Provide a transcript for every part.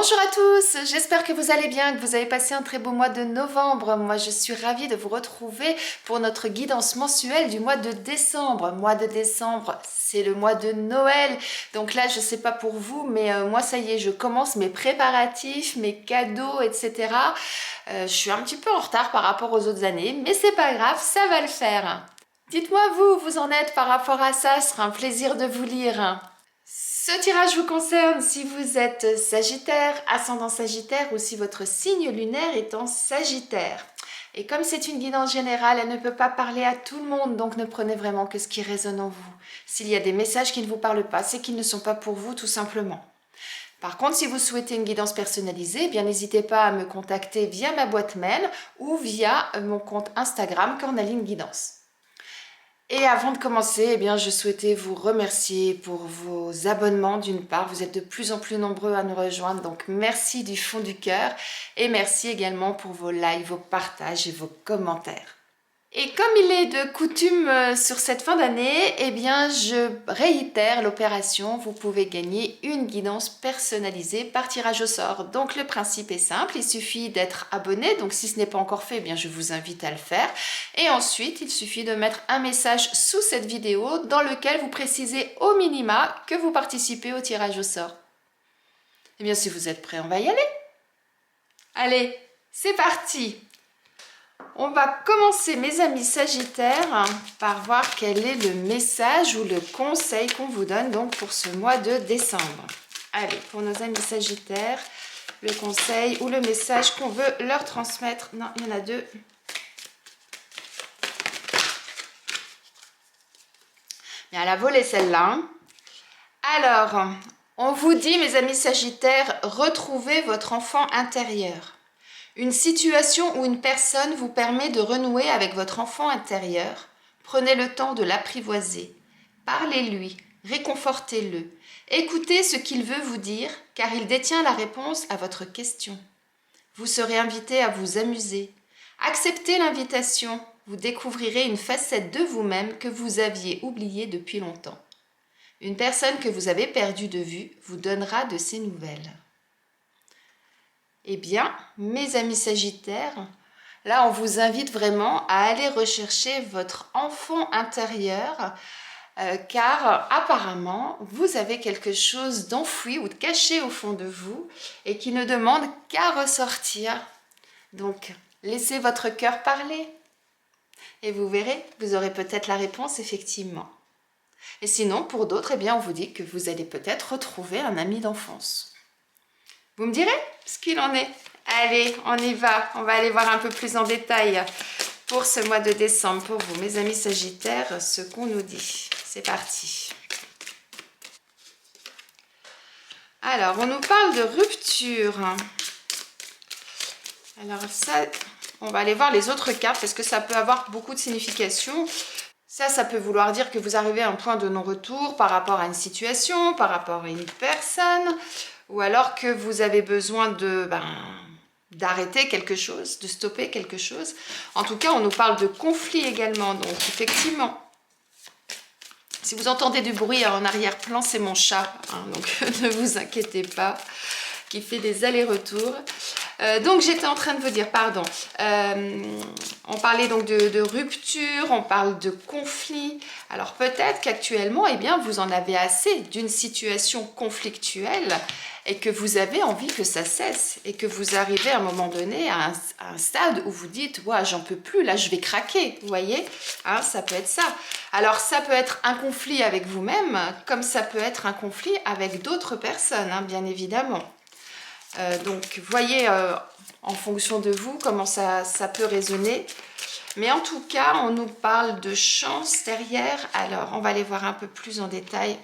Bonjour à tous, j'espère que vous allez bien, que vous avez passé un très beau mois de novembre. Moi, je suis ravie de vous retrouver pour notre guidance mensuelle du mois de décembre. Mois de décembre, c'est le mois de Noël. Donc là, je sais pas pour vous, mais moi, ça y est, je commence mes préparatifs, mes cadeaux, etc. Je suis un petit peu en retard par rapport aux autres années, mais c'est pas grave, ça va le faire. Dites-moi vous, vous en êtes par rapport à ça, ce sera un plaisir de vous lire. Ce tirage vous concerne si vous êtes Sagittaire, ascendant Sagittaire ou si votre signe lunaire est en Sagittaire. Et comme c'est une guidance générale, elle ne peut pas parler à tout le monde, donc ne prenez vraiment que ce qui résonne en vous. S'il y a des messages qui ne vous parlent pas, c'est qu'ils ne sont pas pour vous tout simplement. Par contre, si vous souhaitez une guidance personnalisée, eh bien n'hésitez pas à me contacter via ma boîte mail ou via mon compte Instagram Cornaline Guidance. Et avant de commencer, eh bien, je souhaitais vous remercier pour vos abonnements d'une part. Vous êtes de plus en plus nombreux à nous rejoindre, donc merci du fond du cœur. Et merci également pour vos likes, vos partages et vos commentaires. Et comme il est de coutume sur cette fin d'année, eh bien je réitère l'opération. Vous pouvez gagner une guidance personnalisée par tirage au sort. Donc le principe est simple, il suffit d'être abonné. Donc si ce n'est pas encore fait, eh bien je vous invite à le faire. Et ensuite, il suffit de mettre un message sous cette vidéo dans lequel vous précisez au minima que vous participez au tirage au sort. Eh bien si vous êtes prêts, on va y aller. Allez, c'est parti! On va commencer, mes amis Sagittaires, par voir quel est le message ou le conseil qu'on vous donne donc pour ce mois de décembre. Allez, pour nos amis Sagittaires, le conseil ou le message qu'on veut leur transmettre. Non, il y en a deux. Bien, elle a volé celle-là. Alors, on vous dit, mes amis Sagittaires, retrouvez votre enfant intérieur. Une situation ou une personne vous permet de renouer avec votre enfant intérieur. Prenez le temps de l'apprivoiser. Parlez-lui, réconfortez-le. Écoutez ce qu'il veut vous dire, car il détient la réponse à votre question. Vous serez invité à vous amuser. Acceptez l'invitation. Vous découvrirez une facette de vous-même que vous aviez oubliée depuis longtemps. Une personne que vous avez perdue de vue vous donnera de ses nouvelles. Eh bien, mes amis Sagittaires, là, on vous invite vraiment à aller rechercher votre enfant intérieur, car apparemment, vous avez quelque chose d'enfoui ou de caché au fond de vous et qui ne demande qu'à ressortir. Donc, laissez votre cœur parler et vous verrez, vous aurez peut-être la réponse effectivement. Et sinon, pour d'autres, eh bien, on vous dit que vous allez peut-être retrouver un ami d'enfance. Vous me direz ce qu'il en est. Allez, on y va. On va aller voir un peu plus en détail pour ce mois de décembre. Pour vous, mes amis Sagittaires, ce qu'on nous dit. C'est parti. Alors, on nous parle de rupture. Alors ça, on va aller voir les autres cartes parce que ça peut avoir beaucoup de significations. Ça peut vouloir dire que vous arrivez à un point de non-retour par rapport à une situation, par rapport à une personne, ou alors que vous avez besoin d'arrêter quelque chose, de stopper quelque chose. En tout cas, on nous parle de conflit également, donc effectivement. Si vous entendez du bruit en arrière-plan, c'est mon chat, hein, donc ne vous inquiétez pas, qui fait des allers-retours. Donc j'étais en train de vous dire, pardon, on parlait donc de rupture, on parle de conflit. Alors peut-être qu'actuellement, eh bien, vous en avez assez d'une situation conflictuelle et que vous avez envie que ça cesse et que vous arrivez à un moment donné à un stade où vous dites « ouais, j'en peux plus, là je vais craquer », vous voyez, hein, ça peut être ça. Alors ça peut être un conflit avec vous-même comme ça peut être un conflit avec d'autres personnes, hein, bien évidemment. Donc voyez en fonction de vous comment ça peut résonner. Mais en tout cas, on nous parle de chance derrière. Alors, on va aller voir un peu plus en détail.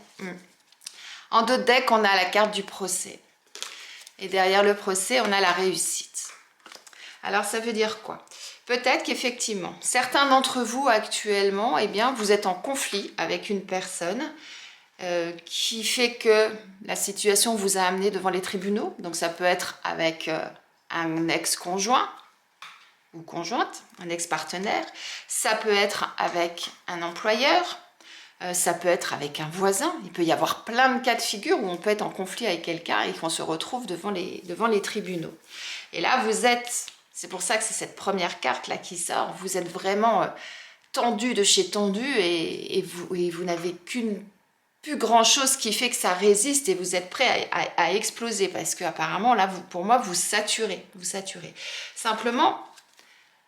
En dos de deck, on a la carte du procès. Et derrière le procès, on a la réussite. Alors, ça veut dire quoi? Peut-être qu'effectivement, certains d'entre vous actuellement, eh bien, vous êtes en conflit avec une personne qui fait que la situation vous a amené devant les tribunaux. Donc, ça peut être avec un ex-conjoint ou conjointe, un ex-partenaire. Ça peut être avec un employeur. Ça peut être avec un voisin. Il peut y avoir plein de cas de figure où on peut être en conflit avec quelqu'un et qu'on se retrouve devant les tribunaux. Et là, c'est pour ça que c'est cette première carte là qui sort, vous êtes vraiment tendu de chez tendu et vous n'avez plus grand chose qui fait que ça résiste et vous êtes prêt à exploser parce que apparemment là, pour moi, vous saturez. Simplement,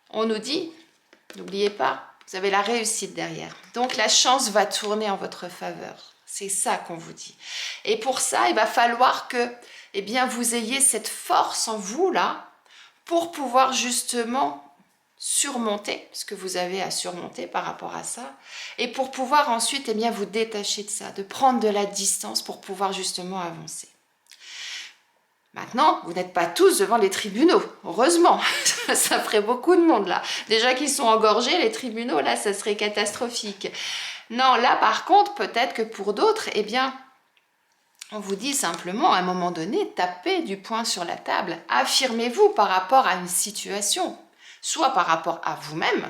on nous dit, n'oubliez pas, vous avez la réussite derrière. Donc la chance va tourner en votre faveur. C'est ça qu'on vous dit. Et pour ça, il va falloir que eh bien, vous ayez cette force en vous là pour pouvoir justement surmonter ce que vous avez à surmonter par rapport à ça et pour pouvoir ensuite eh bien, vous détacher de ça, de prendre de la distance pour pouvoir justement avancer. Maintenant, vous n'êtes pas tous devant les tribunaux, heureusement, ça ferait beaucoup de monde là. Déjà qu'ils sont engorgés, les tribunaux, là, ça serait catastrophique. Non, là par contre, peut-être que pour d'autres, eh bien, on vous dit simplement, à un moment donné, tapez du poing sur la table, affirmez-vous par rapport à une situation, soit par rapport à vous-même,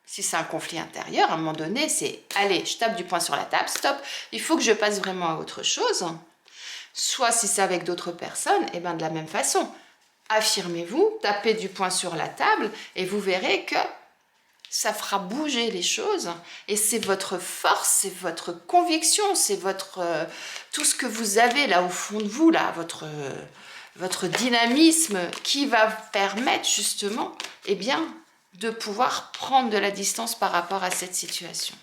si c'est un conflit intérieur, à un moment donné, c'est « allez, je tape du poing sur la table, stop, il faut que je passe vraiment à autre chose ». Soit si c'est avec d'autres personnes, et bien de la même façon, affirmez-vous, tapez du poing sur la table et vous verrez que ça fera bouger les choses et c'est votre force, c'est votre conviction, c'est votre tout ce que vous avez là au fond de vous, là, votre dynamisme qui va permettre justement eh bien, de pouvoir prendre de la distance par rapport à cette situation.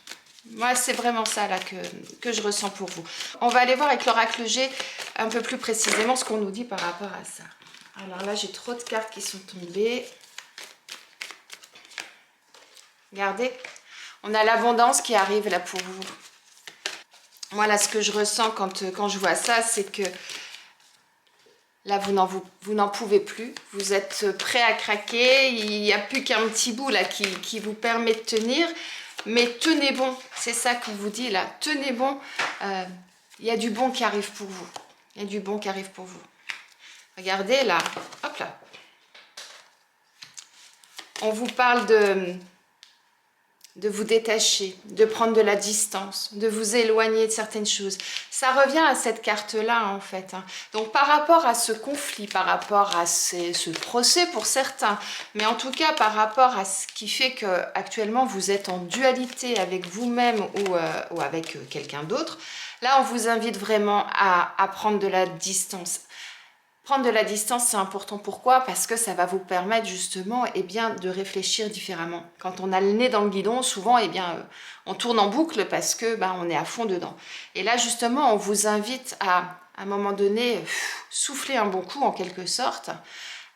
Moi, c'est vraiment ça là que je ressens pour vous. On va aller voir avec l'oracle G un peu plus précisément ce qu'on nous dit par rapport à ça. Alors là, j'ai trop de cartes qui sont tombées. Regardez, on a l'abondance qui arrive là pour vous. Moi, là, ce que je ressens quand je vois ça, c'est que là, vous n'en pouvez plus. Vous êtes prêt à craquer. Il n'y a plus qu'un petit bout là qui vous permet de tenir. Mais tenez bon, c'est ça qu'on vous dit là, tenez bon, il y a du bon qui arrive pour vous. Il y a du bon qui arrive pour vous. Regardez là, hop là. On vous parle de vous détacher, de prendre de la distance, de vous éloigner de certaines choses. Ça revient à cette carte-là, en fait. Donc, par rapport à ce conflit, par rapport à ce procès pour certains, mais en tout cas, par rapport à ce qui fait qu'actuellement, vous êtes en dualité avec vous-même ou avec quelqu'un d'autre, là, on vous invite vraiment à prendre de la distance. Prendre de la distance, c'est important. Pourquoi? Parce que ça va vous permettre justement eh bien, de réfléchir différemment. Quand on a le nez dans le guidon, souvent, eh bien, on tourne en boucle parce que on est à fond dedans. Et là, justement, on vous invite à un moment donné, souffler un bon coup en quelque sorte.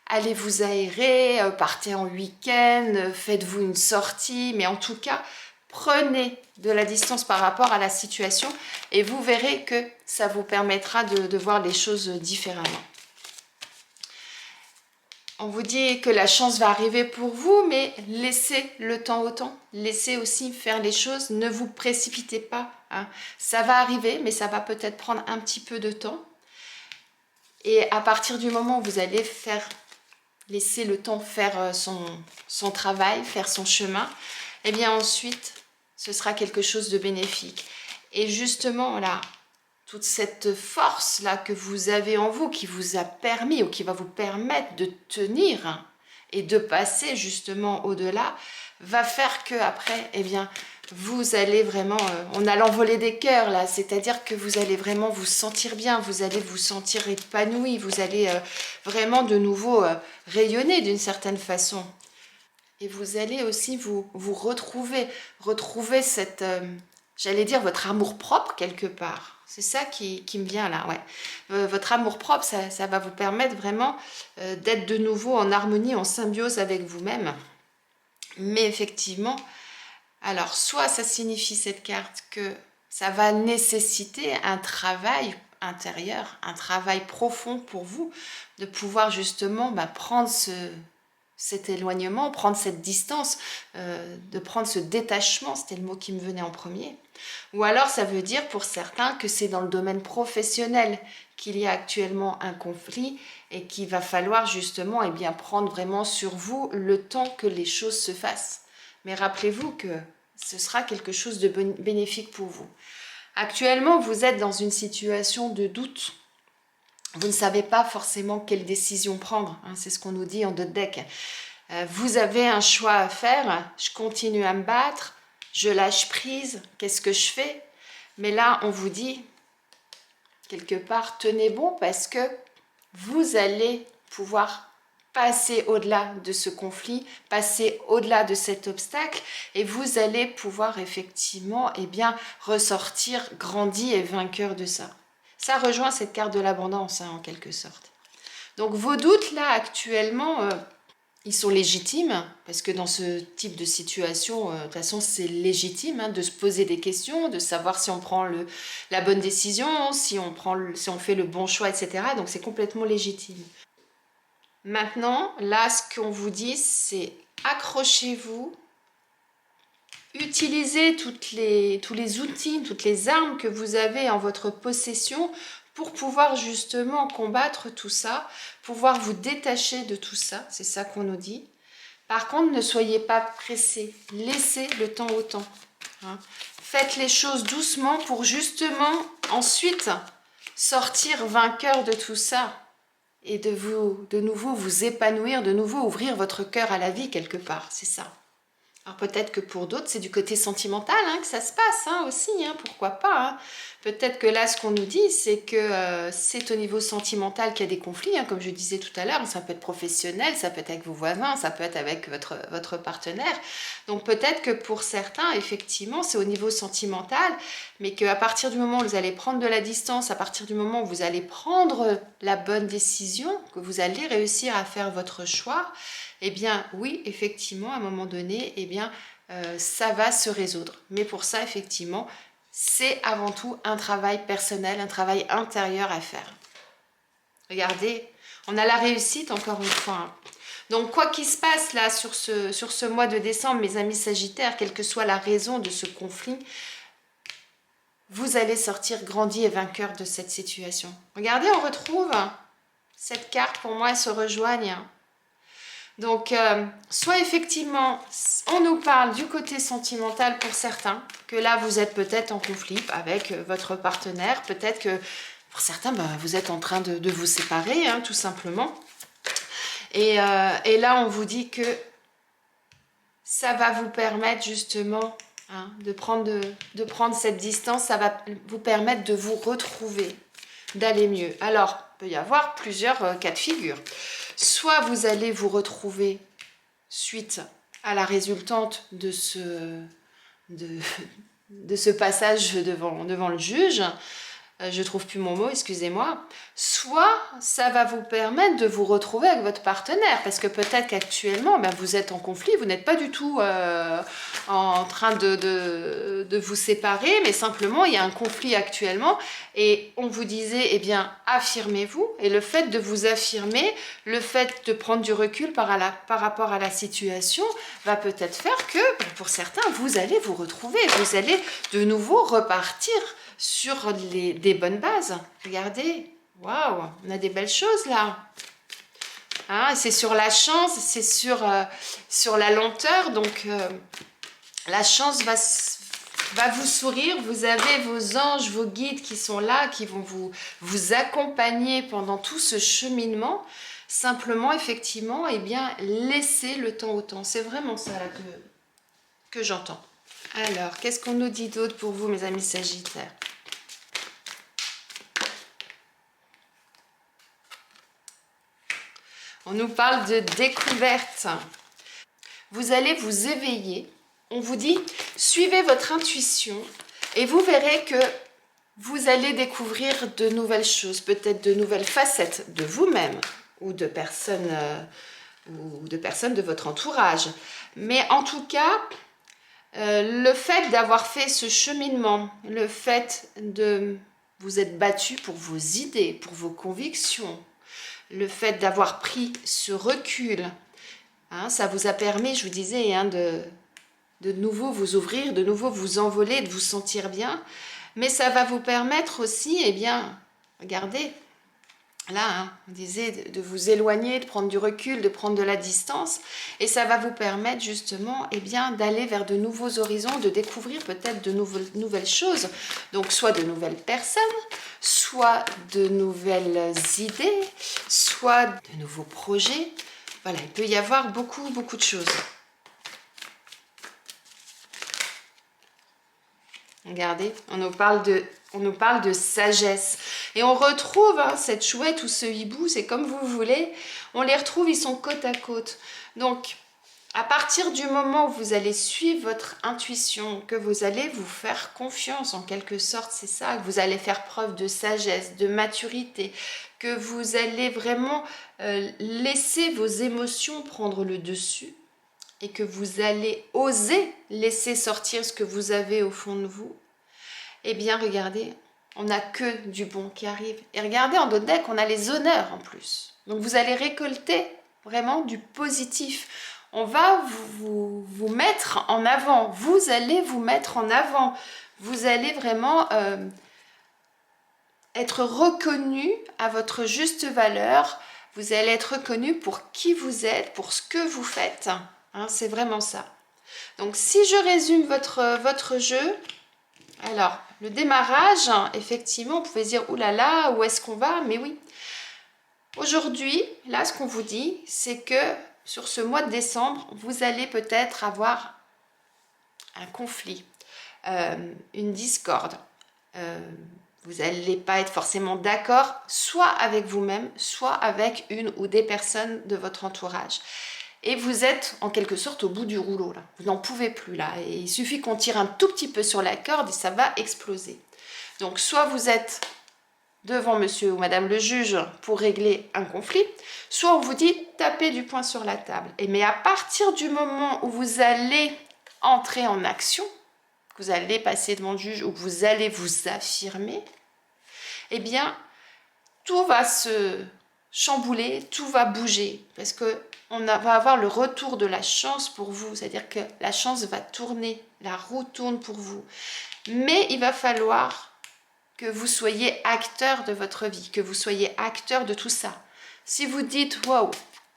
Allez vous aérer, partez en week-end, faites-vous une sortie, mais en tout cas, prenez de la distance par rapport à la situation et vous verrez que ça vous permettra de voir les choses différemment. On vous dit que la chance va arriver pour vous, mais laissez le temps au temps. Laissez aussi faire les choses. Ne vous précipitez pas. Ça va arriver, mais ça va peut-être prendre un petit peu de temps. Et à partir du moment où vous allez laisser le temps faire son travail, faire son chemin, eh bien ensuite, ce sera quelque chose de bénéfique. Et justement, là, toute cette force-là que vous avez en vous, qui vous a permis ou qui va vous permettre de tenir et de passer justement au-delà, va faire que après, eh bien, vous allez vraiment, on a l'envolée des cœurs là, c'est-à-dire que vous allez vraiment vous sentir bien, vous allez vous sentir épanoui, vous allez vraiment de nouveau rayonner d'une certaine façon. Et vous allez aussi vous retrouver cette, j'allais dire, votre amour-propre quelque part. C'est ça qui me vient là, ouais. Votre amour-propre, ça va vous permettre vraiment d'être de nouveau en harmonie, en symbiose avec vous-même. Mais effectivement, alors soit ça signifie cette carte que ça va nécessiter un travail intérieur, un travail profond pour vous, de pouvoir justement prendre cet éloignement, prendre cette distance, de prendre ce détachement, c'était le mot qui me venait en premier. Ou alors ça veut dire pour certains que c'est dans le domaine professionnel qu'il y a actuellement un conflit et qu'il va falloir justement prendre vraiment sur vous le temps que les choses se fassent. Mais rappelez-vous que ce sera quelque chose de bénéfique pour vous. Actuellement, vous êtes dans une situation de doute. Vous ne savez pas forcément quelle décision prendre. Hein, c'est ce qu'on nous dit en deux decks. Vous avez un choix à faire. Je continue à me battre. Je lâche prise. Qu'est-ce que je fais? Mais là, on vous dit, quelque part, tenez bon parce que vous allez pouvoir passer au-delà de ce conflit, passer au-delà de cet obstacle et vous allez pouvoir effectivement ressortir grandi et vainqueur de ça. Ça rejoint cette carte de l'abondance en quelque sorte. Donc vos doutes là actuellement, ils sont légitimes parce que dans ce type de situation, de toute façon c'est légitime de se poser des questions, de savoir si on prend la bonne décision, si on fait le bon choix, etc. Donc c'est complètement légitime. Maintenant, là, ce qu'on vous dit, c'est accrochez-vous, utilisez tous les outils, toutes les armes que vous avez en votre possession pour pouvoir justement combattre tout ça, pouvoir vous détacher de tout ça, c'est ça qu'on nous dit. Par contre, ne soyez pas pressés, laissez le temps au temps. Faites les choses doucement pour justement ensuite sortir vainqueur de tout ça. Et de nouveau vous épanouir, de nouveau ouvrir votre cœur à la vie quelque part, c'est ça. Alors peut-être que pour d'autres, c'est du côté sentimental que ça se passe aussi, pourquoi pas. Peut-être que là, ce qu'on nous dit, c'est que c'est au niveau sentimental qu'il y a des conflits, comme je disais tout à l'heure. Ça peut être professionnel, ça peut être avec vos voisins, ça peut être avec votre partenaire. Donc peut-être que pour certains, effectivement, c'est au niveau sentimental, mais qu'à partir du moment où vous allez prendre de la distance, à partir du moment où vous allez prendre la bonne décision, que vous allez réussir à faire votre choix, eh bien oui, effectivement, à un moment donné, ça va se résoudre. Mais pour ça, effectivement, c'est avant tout un travail personnel, un travail intérieur à faire. Regardez, on a la réussite encore une fois. Donc quoi qu'il se passe là sur ce mois de décembre, mes amis Sagittaires, quelle que soit la raison de ce conflit, vous allez sortir grandi et vainqueur de cette situation. Regardez, on retrouve cette carte, pour moi, elles se rejoignent. Donc, soit effectivement, on nous parle du côté sentimental pour certains, que là, vous êtes peut-être en conflit avec votre partenaire, peut-être que pour certains, vous êtes en train de vous séparer, tout simplement. Et là, on vous dit que ça va vous permettre justement de prendre cette distance, ça va vous permettre de vous retrouver, d'aller mieux. Alors, il peut y avoir plusieurs cas de figure. Soit vous allez vous retrouver suite à la résultante de ce passage devant le juge, je trouve plus mon mot, excusez-moi, soit ça va vous permettre de vous retrouver avec votre partenaire, parce que peut-être qu'actuellement, vous êtes en conflit, vous n'êtes pas du tout en train de vous séparer, mais simplement, il y a un conflit actuellement, et on vous disait, affirmez-vous, et le fait de vous affirmer, le fait de prendre du recul par rapport à la situation, va peut-être faire que, pour certains, vous allez vous retrouver, vous allez de nouveau repartir sur des bonnes bases. Regardez, waouh, on a des belles choses là. C'est sur la chance, c'est sur la lenteur, donc la chance va vous sourire. Vous avez vos anges, vos guides qui sont là, qui vont vous accompagner pendant tout ce cheminement. Simplement, effectivement, laissez le temps au temps. C'est vraiment ça là que j'entends. Alors, qu'est-ce qu'on nous dit d'autre pour vous, mes amis Sagittaires? On nous parle de découverte. Vous allez vous éveiller. On vous dit, suivez votre intuition et vous verrez que vous allez découvrir de nouvelles choses, peut-être de nouvelles facettes de vous-même ou de personnes de votre entourage. Mais en tout cas, le fait d'avoir fait ce cheminement, le fait de vous être battu pour vos idées, pour vos convictions, le fait d'avoir pris ce recul, ça vous a permis, je vous disais, de nouveau vous ouvrir, de nouveau vous envoler, de vous sentir bien. Mais ça va vous permettre aussi, regardez, là, hein, on disait de vous éloigner, de prendre du recul, de prendre de la distance. Et ça va vous permettre justement eh bien, d'aller vers de nouveaux horizons, de découvrir peut-être de nouvelles choses. Donc soit de nouvelles personnes, soit de nouvelles idées, soit de nouveaux projets. Voilà, il peut y avoir beaucoup de choses. Regardez, on nous parle de sagesse. Et on retrouve hein, cette chouette ou ce hibou, c'est comme vous voulez. On les retrouve, ils sont côte à côte. Donc, à partir du moment où vous allez suivre votre intuition, que vous allez vous faire confiance en quelque sorte, c'est ça, que vous allez faire preuve de sagesse, de maturité, que vous allez vraiment laisser vos émotions prendre le dessus et que vous allez oser laisser sortir ce que vous avez au fond de vous, eh bien regardez, on n'a que du bon qui arrive. Et regardez, en dos de deck, on a les honneurs en plus. Donc vous allez récolter vraiment du positif. On va vous mettre en avant. Vous allez vous mettre en avant. Vous allez vraiment être reconnu à votre juste valeur. Vous allez être reconnu pour qui vous êtes, pour ce que vous faites. Hein, c'est vraiment ça. Donc si je résume votre jeu, alors le démarrage, effectivement, vous pouvez dire oulala, où est-ce qu'on va? Mais oui, aujourd'hui, là, ce qu'on vous dit, c'est que sur ce mois de décembre, vous allez peut-être avoir un conflit, une discorde. Vous n'allez pas être forcément d'accord, soit avec vous-même, soit avec une ou des personnes de votre entourage. Et vous êtes en quelque sorte au bout du rouleau, là. Vous n'en pouvez plus, là. Et il suffit qu'on tire un tout petit peu sur la corde et ça va exploser. Donc, soit vous êtes devant monsieur ou madame le juge pour régler un conflit, soit on vous dit tapez du poing sur la table. Mais à partir du moment où vous allez entrer en action, que vous allez passer devant le juge ou que vous allez vous affirmer, eh bien, tout va se chambouler, tout va bouger, parce que va avoir le retour de la chance pour vous, c'est-à-dire que la chance va tourner, la roue tourne pour vous. Mais il va falloir que vous soyez acteur de votre vie, que vous soyez acteur de tout ça. Si vous dites, waouh,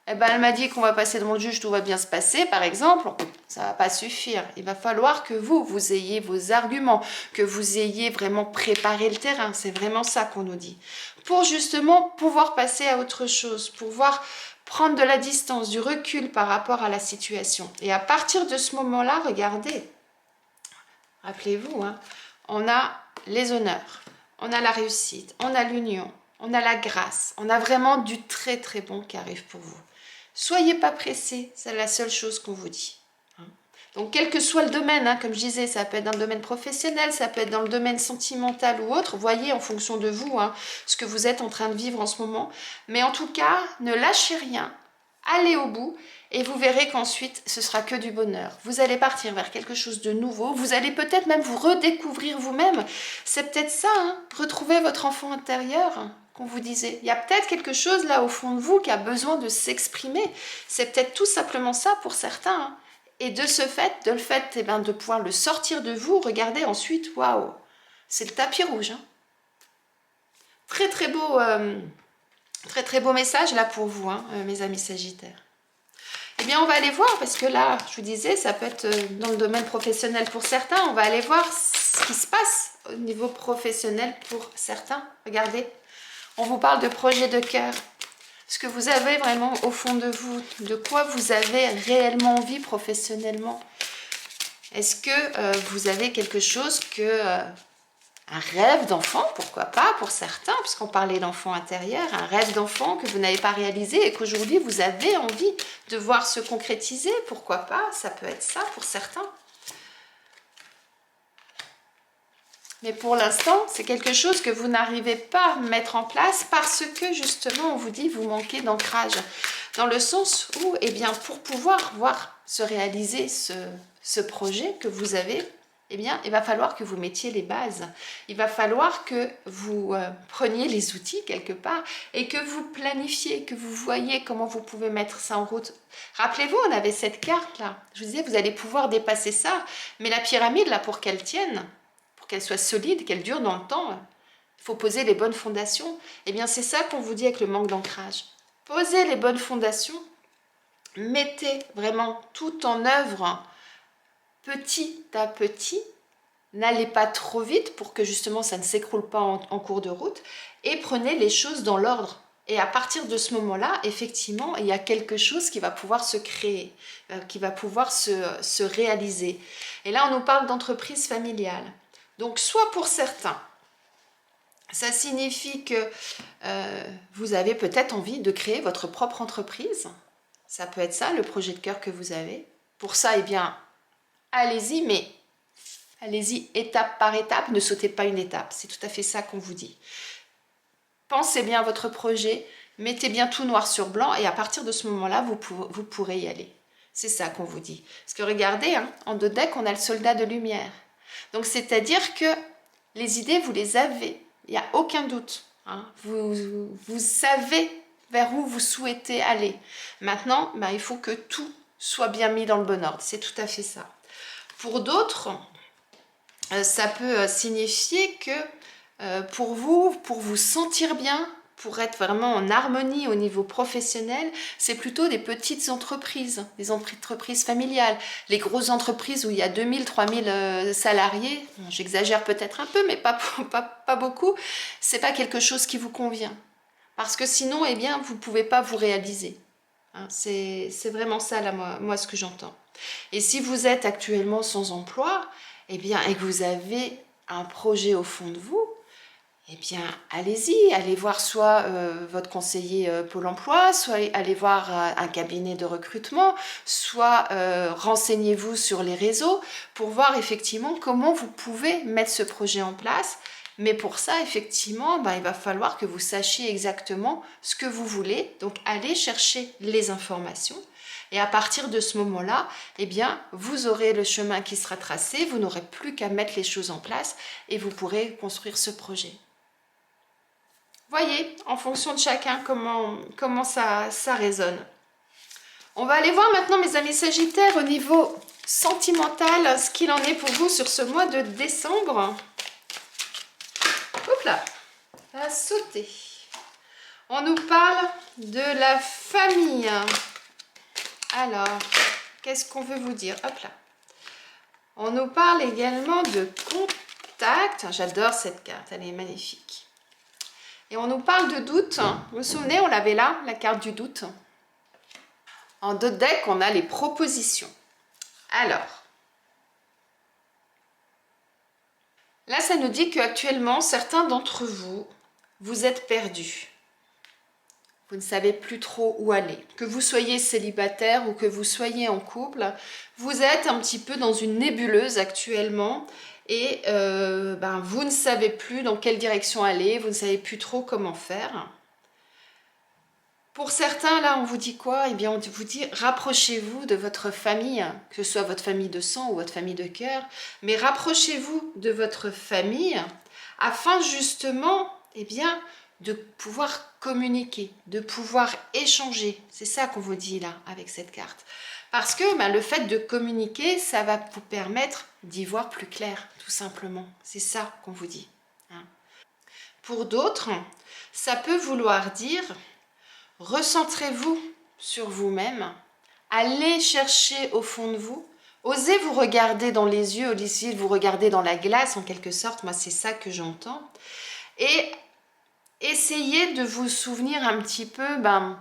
eh ben, elle m'a dit qu'on va passer devant le juge, tout va bien se passer, par exemple, ça ne va pas suffire. Il va falloir que vous ayez vos arguments, que vous ayez vraiment préparé le terrain. C'est vraiment ça qu'on nous dit. Pour justement pouvoir passer à autre chose, pouvoir prendre de la distance, du recul par rapport à la situation. Et à partir de ce moment-là, regardez, rappelez-vous, hein, on a les honneurs, on a la réussite, on a l'union, on a la grâce, on a vraiment du très très bon qui arrive pour vous. Soyez pas pressés, c'est la seule chose qu'on vous dit. Donc quel que soit le domaine, hein, comme je disais, ça peut être dans le domaine professionnel, ça peut être dans le domaine sentimental ou autre, voyez en fonction de vous hein, ce que vous êtes en train de vivre en ce moment. Mais en tout cas, ne lâchez rien, allez au bout et vous verrez qu'ensuite ce sera que du bonheur. Vous allez partir vers quelque chose de nouveau, vous allez peut-être même vous redécouvrir vous-même. C'est peut-être ça, hein, retrouver votre enfant intérieur hein, qu'on vous disait. Il y a peut-être quelque chose là au fond de vous qui a besoin de s'exprimer. C'est peut-être tout simplement ça pour certains. Hein. Et de ce fait, eh ben, de pouvoir le sortir de vous, regardez ensuite, waouh, c'est le tapis rouge. Hein. Très très beau message là pour vous, hein, mes amis sagittaires. Eh bien, on va aller voir, parce que là, je vous disais, ça peut être dans le domaine professionnel pour certains. On va aller voir ce qui se passe au niveau professionnel pour certains. Regardez, on vous parle de projet de cœur. Ce que vous avez vraiment au fond de vous, de quoi vous avez réellement envie professionnellement. Est-ce que vous avez quelque chose un rêve d'enfant, pourquoi pas pour certains, puisqu'on parlait d'enfant intérieur, un rêve d'enfant que vous n'avez pas réalisé et qu'aujourd'hui vous avez envie de voir se concrétiser, pourquoi pas, ça peut être ça pour certains. Mais pour l'instant, c'est quelque chose que vous n'arrivez pas à mettre en place parce que justement, on vous dit, vous manquez d'ancrage. Dans le sens où, eh bien, pour pouvoir voir se réaliser ce projet que vous avez, eh bien, il va falloir que vous mettiez les bases. Il va falloir que vous preniez les outils quelque part et que vous planifiez, que vous voyez comment vous pouvez mettre ça en route. Rappelez-vous, on avait cette carte-là. Je vous disais, vous allez pouvoir dépasser ça. Mais la pyramide, là, pour qu'elle tienne, pour qu'elle soit solide, qu'elle dure dans le temps, il Il faut poser les bonnes fondations. Eh bien, c'est ça qu'on vous dit avec le manque d'ancrage. Posez les bonnes fondations. Mettez vraiment tout en œuvre petit à petit. N'allez pas trop vite pour que justement ça ne s'écroule pas en cours de route. Et prenez les choses dans l'ordre. Et à partir de ce moment-là, effectivement, il y a quelque chose qui va pouvoir se créer, qui va pouvoir se réaliser. Et là, on nous parle d'entreprise familiale. Donc, soit pour certains, ça signifie que vous avez peut-être envie de créer votre propre entreprise. Ça peut être ça, le projet de cœur que vous avez. Pour ça, eh bien, allez-y, mais allez-y étape par étape. Ne sautez pas une étape. C'est tout à fait ça qu'on vous dit. Pensez bien à votre projet, mettez bien tout noir sur blanc et à partir de ce moment-là, vous pourrez y aller. C'est ça qu'on vous dit. Parce que regardez, hein, en dos de deck, on a le soldat de lumière. Donc, c'est-à-dire que les idées, vous les avez. Il n'y a aucun doute. Hein. Vous savez vers où vous souhaitez aller. Maintenant, ben, il faut que tout soit bien mis dans le bon ordre. C'est tout à fait ça. Pour d'autres, ça peut signifier que pour vous sentir bien, pour être vraiment en harmonie au niveau professionnel, c'est plutôt des petites entreprises, des entreprises familiales. Les grosses entreprises où il y a 2000, 3000 salariés, bon, j'exagère peut-être un peu, mais pas beaucoup, c'est pas quelque chose qui vous convient. Parce que sinon, eh bien, vous ne pouvez pas vous réaliser. Hein, c'est vraiment ça, là, moi, ce que j'entends. Et si vous êtes actuellement sans emploi, eh bien, et que vous avez un projet au fond de vous, eh bien, allez-y, allez voir soit votre conseiller Pôle emploi, soit allez voir un cabinet de recrutement, soit renseignez-vous sur les réseaux pour voir effectivement comment vous pouvez mettre ce projet en place. Mais pour ça, effectivement, ben, il va falloir que vous sachiez exactement ce que vous voulez. Donc, allez chercher les informations. Et à partir de ce moment-là, eh bien, vous aurez le chemin qui sera tracé. Vous n'aurez plus qu'à mettre les choses en place et vous pourrez construire ce projet. Voyez, en fonction de chacun, comment ça résonne. On va aller voir maintenant, mes amis Sagittaires, au niveau sentimental, ce qu'il en est pour vous sur ce mois de décembre. Hop là, ça a sauté. On nous parle de la famille. Alors, qu'est-ce qu'on veut vous dire? Hop là. On nous parle également de contact. J'adore cette carte, elle est magnifique. Et on nous parle de doute. Vous vous souvenez, on l'avait là, la carte du doute. En dos de deck, on a les propositions. Alors, là, ça nous dit qu'actuellement, certains d'entre vous, vous êtes perdus. Vous ne savez plus trop où aller. Que vous soyez célibataire ou que vous soyez en couple, vous êtes un petit peu dans une nébuleuse actuellement. Et ben, vous ne savez plus dans quelle direction aller, vous ne savez plus trop comment faire. Pour certains, là, on vous dit quoi? Eh bien, on vous dit, rapprochez-vous de votre famille, que ce soit votre famille de sang ou votre famille de cœur, mais rapprochez-vous de votre famille afin justement, eh bien, de pouvoir communiquer, de pouvoir échanger. C'est ça qu'on vous dit là, avec cette carte. Parce que ben, le fait de communiquer, ça va vous permettre d'y voir plus clair, tout simplement. C'est ça qu'on vous dit. Hein. Pour d'autres, ça peut vouloir dire, recentrez-vous sur vous-même, allez chercher au fond de vous, osez vous regarder dans les yeux, osez vous regarder dans la glace en quelque sorte, moi c'est ça que j'entends, et essayez de vous souvenir un petit peu ben,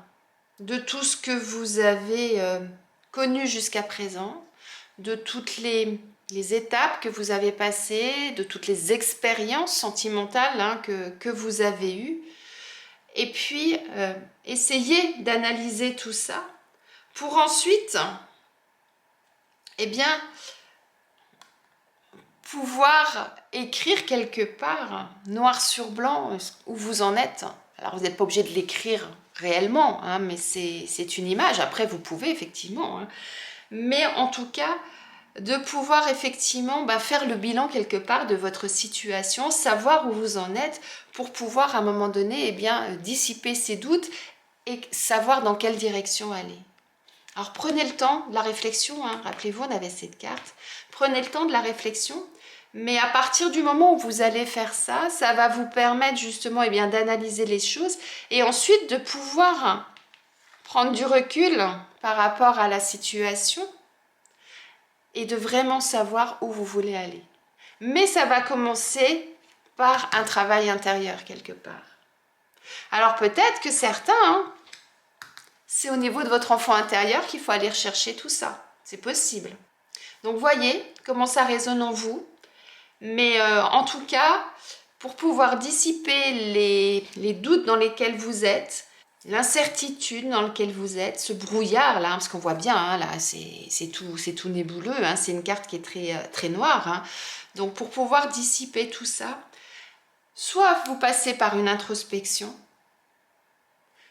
de tout ce que vous avez connu jusqu'à présent, de toutes les étapes que vous avez passées, de toutes les expériences sentimentales hein, que vous avez eues. Et puis, essayez d'analyser tout ça pour ensuite, eh bien, pouvoir écrire quelque part, noir sur blanc, où vous en êtes. Alors, vous n'êtes pas obligé de l'écrire réellement, hein, mais c'est une image. Après, vous pouvez, effectivement. Hein. Mais en tout cas, de pouvoir effectivement faire le bilan quelque part de votre situation, savoir où vous en êtes pour pouvoir à un moment donné eh bien, dissiper ces doutes et savoir dans quelle direction aller. Alors prenez le temps de la réflexion, hein. Rappelez-vous on avait cette carte, prenez le temps de la réflexion Mais à partir du moment où vous allez faire ça, ça va vous permettre justement d'analyser les choses et ensuite de pouvoir prendre du recul par rapport à la situation et de vraiment savoir où vous voulez aller. Mais ça va commencer par un travail intérieur quelque part. Alors peut-être que certains, c'est au niveau de votre enfant intérieur qu'il faut aller rechercher tout ça. C'est possible. Donc voyez comment ça résonne en vous. Mais en tout cas, pour pouvoir dissiper les doutes dans lesquels vous êtes, l'incertitude dans laquelle vous êtes, ce brouillard là, parce qu'on voit bien, hein, là, c'est tout nébuleux, hein, c'est une carte qui est très noire. Hein. Donc pour pouvoir dissiper tout ça, soit vous passez par une introspection,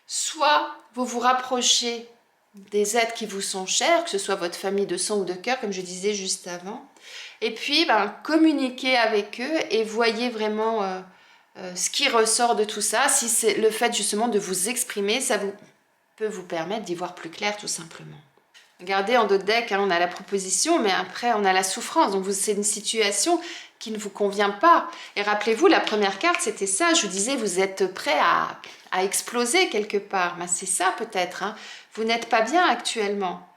soit vous vous rapprochez des êtres qui vous sont chers, que ce soit votre famille de sang ou de cœur, comme je disais juste avant, et puis communiquez avec eux et voyez vraiment ce qui ressort de tout ça. Si c'est le fait justement de vous exprimer, ça peut vous permettre d'y voir plus clair tout simplement. Regardez en dos de deck, hein, on a la proposition, mais après on a la souffrance. Donc c'est une situation qui ne vous convient pas. Et rappelez-vous, la première carte, c'était ça. Je vous disais, vous êtes prêt à exploser quelque part. Ben, c'est ça peut-être. Hein. Vous n'êtes pas bien actuellement.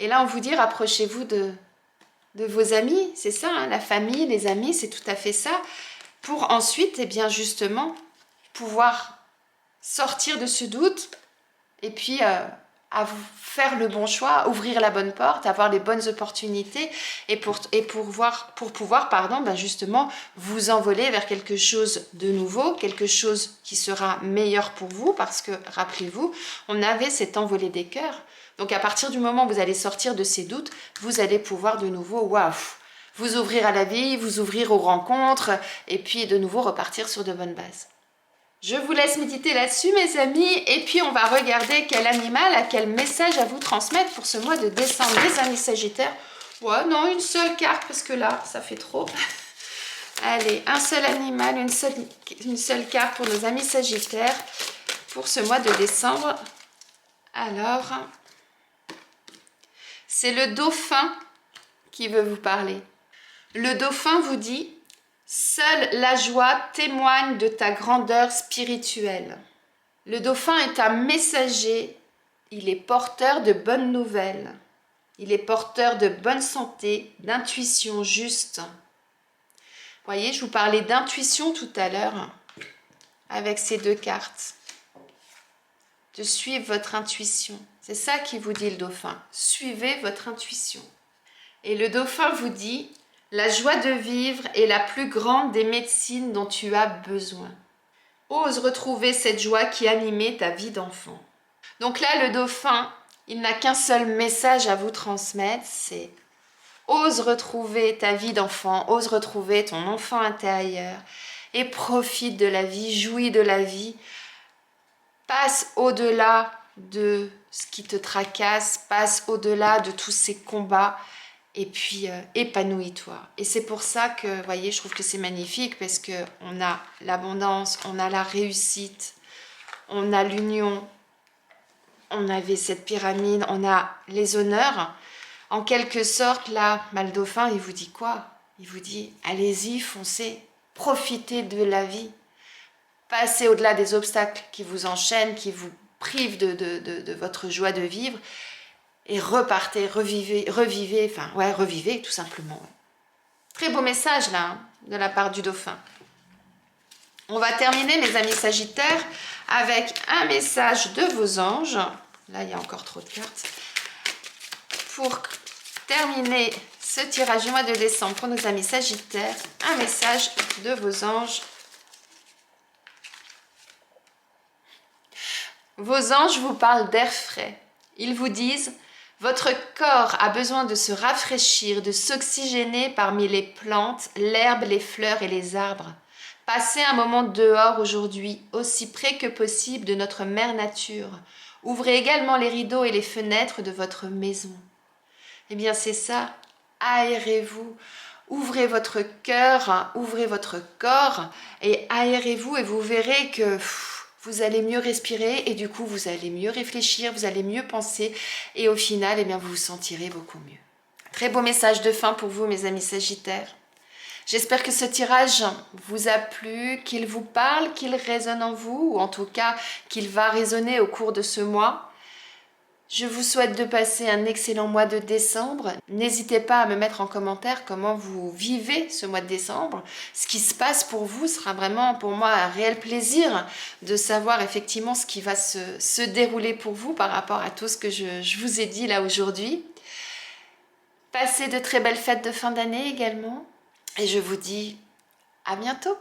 Et là, on vous dit, rapprochez-vous de vos amis. C'est ça, hein, la famille, les amis, c'est tout à fait ça. Pour ensuite, justement, pouvoir sortir de ce doute et puis à vous faire le bon choix, ouvrir la bonne porte, avoir les bonnes opportunités et pour pouvoir justement vous envoler vers quelque chose de nouveau, quelque chose qui sera meilleur pour vous parce que, rappelez-vous, on avait cet envolé des cœurs. Donc à partir du moment où vous allez sortir de ces doutes, vous allez pouvoir de nouveau, vous ouvrir à la vie, vous ouvrir aux rencontres et puis de nouveau repartir sur de bonnes bases. Je vous laisse méditer là-dessus mes amis et puis on va regarder quel animal a quel message à vous transmettre pour ce mois de décembre les amis sagittaires. Ouais, non, une seule carte parce que là, ça fait trop. Allez, un seul animal, une seule carte pour nos amis sagittaires pour ce mois de décembre. Alors, c'est le dauphin qui veut vous parler. Le dauphin vous dit: seule la joie témoigne de ta grandeur spirituelle. Le dauphin est un messager, il est porteur de bonnes nouvelles, il est porteur de bonne santé, d'intuition juste. Vous voyez, je vous parlais d'intuition tout à l'heure avec ces deux cartes. De suivre votre intuition. C'est ça qui vous dit le dauphin. Suivez votre intuition. Et le dauphin vous dit: la joie de vivre est la plus grande des médecines dont tu as besoin. Ose retrouver cette joie qui animait ta vie d'enfant. Donc là, le dauphin, il n'a qu'un seul message à vous transmettre, c'est: ose retrouver ta vie d'enfant, ose retrouver ton enfant intérieur et profite de la vie, jouis de la vie. Passe au-delà de ce qui te tracasse, passe au-delà de tous ces combats. Et puis, épanouis-toi. Et c'est pour ça que, vous voyez, je trouve que c'est magnifique parce qu'on a l'abondance, on a la réussite, on a l'union, on avait cette pyramide, on a les honneurs. En quelque sorte, là, le dauphin, il vous dit quoi? Il vous dit: allez-y, foncez, profitez de la vie. Passez au-delà des obstacles qui vous enchaînent, qui vous privent de votre joie de vivre. Et repartez, revivez tout simplement. Très beau message là, hein, de la part du dauphin. On va terminer mes amis sagittaires avec un message de vos anges. Là, il y a encore trop de cartes. Pour terminer ce tirage du mois de décembre pour nos amis sagittaires, un message de vos anges. Vos anges vous parlent d'air frais. Ils vous disent: votre corps a besoin de se rafraîchir, de s'oxygéner parmi les plantes, l'herbe, les fleurs et les arbres. Passez un moment dehors aujourd'hui, aussi près que possible de notre mère nature. Ouvrez également les rideaux et les fenêtres de votre maison. Eh bien, c'est ça, aérez-vous. Ouvrez votre cœur, ouvrez votre corps et aérez-vous et vous verrez que vous allez mieux respirer et du coup, vous allez mieux réfléchir, vous allez mieux penser et au final, vous vous sentirez beaucoup mieux. Très beau message de fin pour vous, mes amis sagittaires. J'espère que ce tirage vous a plu, qu'il vous parle, qu'il résonne en vous, ou en tout cas qu'il va résonner au cours de ce mois. Je vous souhaite de passer un excellent mois de décembre. N'hésitez pas à me mettre en commentaire comment vous vivez ce mois de décembre. Ce qui se passe pour vous sera vraiment pour moi un réel plaisir de savoir effectivement ce qui va se dérouler pour vous par rapport à tout ce que je vous ai dit là aujourd'hui. Passez de très belles fêtes de fin d'année également. Et je vous dis à bientôt.